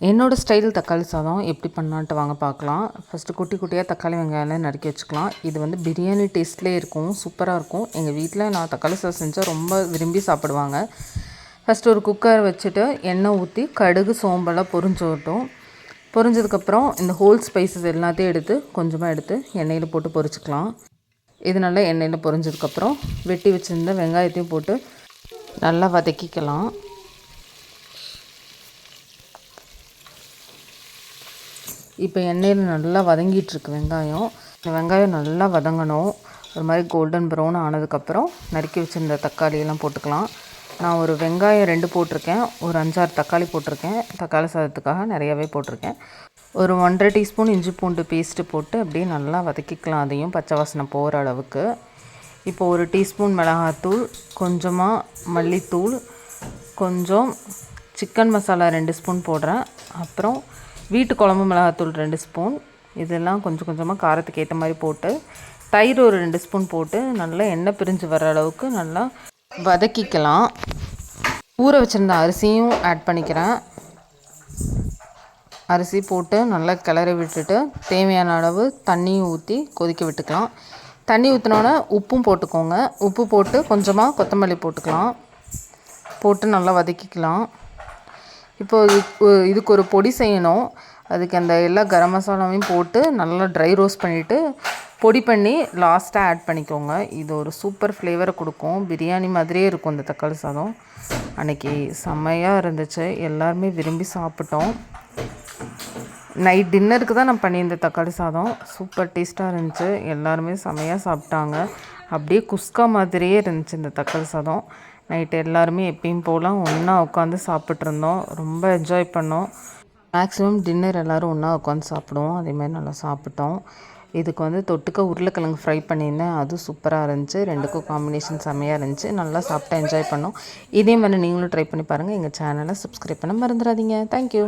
என்னோடய ஸ்டைல் தக்காளி சாதம் எப்படி பண்ணலான்ட்டு வாங்க பார்க்கலாம். ஃபஸ்ட்டு குட்டி குட்டியாக தக்காளி வெங்காயம்லாம் நறுக்கி வச்சுக்கலாம். இது வந்து பிரியாணி டேஸ்ட்லேயே இருக்கும், சூப்பராக இருக்கும். எங்கள் வீட்டில் நான் தக்காளி சாதம் செஞ்சால் ரொம்ப விரும்பி சாப்பிடுவாங்க. ஃபஸ்ட்டு ஒரு குக்கர் வச்சுட்டு எண்ணெய் ஊற்றி கடுகு சோம்பெல்லாம் பொரிஞ்சோட்டும். பொரிஞ்சதுக்கப்புறம் இந்த ஹோல் ஸ்பைசஸ் எல்லாத்தையும் எடுத்து கொஞ்சமாக எடுத்து எண்ணெயில் போட்டு பொரிச்சிக்கலாம். இது நல்லா எண்ணெயில் பொரிஞ்சதுக்கப்புறம் வெட்டி வச்சுருந்த வெங்காயத்தையும் போட்டு நல்லா வதக்கிக்கலாம். இப்போ எண்ணெயில் நல்லா வதங்கிட்டுருக்கு வெங்காயம். இந்த வெங்காயம் நல்லா வதங்கணும். ஒரு மாதிரி கோல்டன் ப்ரௌன் ஆனதுக்கப்புறம் நறுக்கி வச்சுருந்த தக்காளியெல்லாம் போட்டுக்கலாம். நான் ஒரு வெங்காயம் 2 போட்டிருக்கேன், ஒரு 5-6 தக்காளி போட்டிருக்கேன். தக்காளி சாதத்துக்காக நிறையாவே போட்டிருக்கேன். ஒரு 1.5 டீஸ்பூன் இஞ்சி பூண்டு பேஸ்ட்டு போட்டு அப்படியே நல்லா வதக்கிக்கலாம், அதையும் பச்சை வாசனை போகிற அளவுக்கு. இப்போ 1 டீஸ்பூன் மிளகாத்தூள், கொஞ்சமாக மல்லித்தூள், கொஞ்சம் சிக்கன் மசாலா 2 ஸ்பூன் போடுறேன். அப்புறம் வீட்டு குழம்பு மிளகாத்தூள் 2 ஸ்பூன். இதெல்லாம் கொஞ்சம் கொஞ்சமாக காரத்துக்கு ஏற்ற மாதிரி போட்டு தயிர் ஒரு 2 ஸ்பூன் போட்டு நல்லா எண்ணெய் பிரிஞ்சு வர அளவுக்கு நல்லா வதக்கிக்கலாம். ஊற வச்சுருந்த அரிசியும் ஆட் பண்ணிக்கிறேன். அரிசி போட்டு நல்லா கிளறி விட்டுட்டு தேவையான அளவு தண்ணியும் ஊற்றி கொதிக்க விட்டுக்கலாம். தண்ணி ஊற்றினோன்னே உப்பும் போட்டுக்கோங்க. உப்பு போட்டு கொஞ்சமாக கொத்தமல்லி போட்டுக்கலாம். போட்டு நல்லா வதக்கிக்கலாம். இப்போது இதுக்கு ஒரு பொடி செய்யணும். அதுக்கு அந்த எல்லா கரம் மசாலாவையும் போட்டு நல்லா ட்ரை ரோஸ்ட் பண்ணிவிட்டு பொடி பண்ணி லாஸ்ட்டாக ஆட் பண்ணிக்கோங்க. இது ஒரு சூப்பர் ஃப்ளேவரை கொடுக்கும். பிரியாணி மாதிரியே இருக்கும் இந்த தக்காளி சாதம். அன்றைக்கி செம்மையாக இருந்துச்சு, எல்லாருமே விரும்பி சாப்பிட்டோம். நைட் டின்னருக்கு தான் நான் பண்ணியிருந்தேன் தக்காளி சாதம். சூப்பர் டேஸ்ட்டாக இருந்துச்சு, எல்லாருமே செம்மையாக சாப்பிட்டாங்க. அப்படியே குஸ்கா மாதிரியே இருந்துச்சு இந்த தக்காளி சாதம். நைட்டு எல்லாருமே எப்பயும் போல் ஒன்றா உட்காந்து சாப்பிட்ருந்தோம், ரொம்ப என்ஜாய் பண்ணோம். மேக்ஸிமம் டின்னர் எல்லோரும் ஒன்றா உட்காந்து சாப்பிடுவோம், அதேமாதிரி நல்லா சாப்பிட்டோம். இதுக்கு வந்து தொட்டுக்க உருளைக்கிழங்கு ஃப்ரை பண்ணியிருந்தேன், அது சூப்பராக இருந்துச்சு. 2க்கும் காம்பினேஷன் செம்மையாக இருந்துச்சு. நல்லா சாப்பிட்டு என்ஜாய் பண்ணோம். இதே மாதிரி நீங்களும் ட்ரை பண்ணி பாருங்கள். எங்கள் சேனலை சப்ஸ்கிரைப் பண்ண மறந்துடாதீங்க. தேங்க்யூ.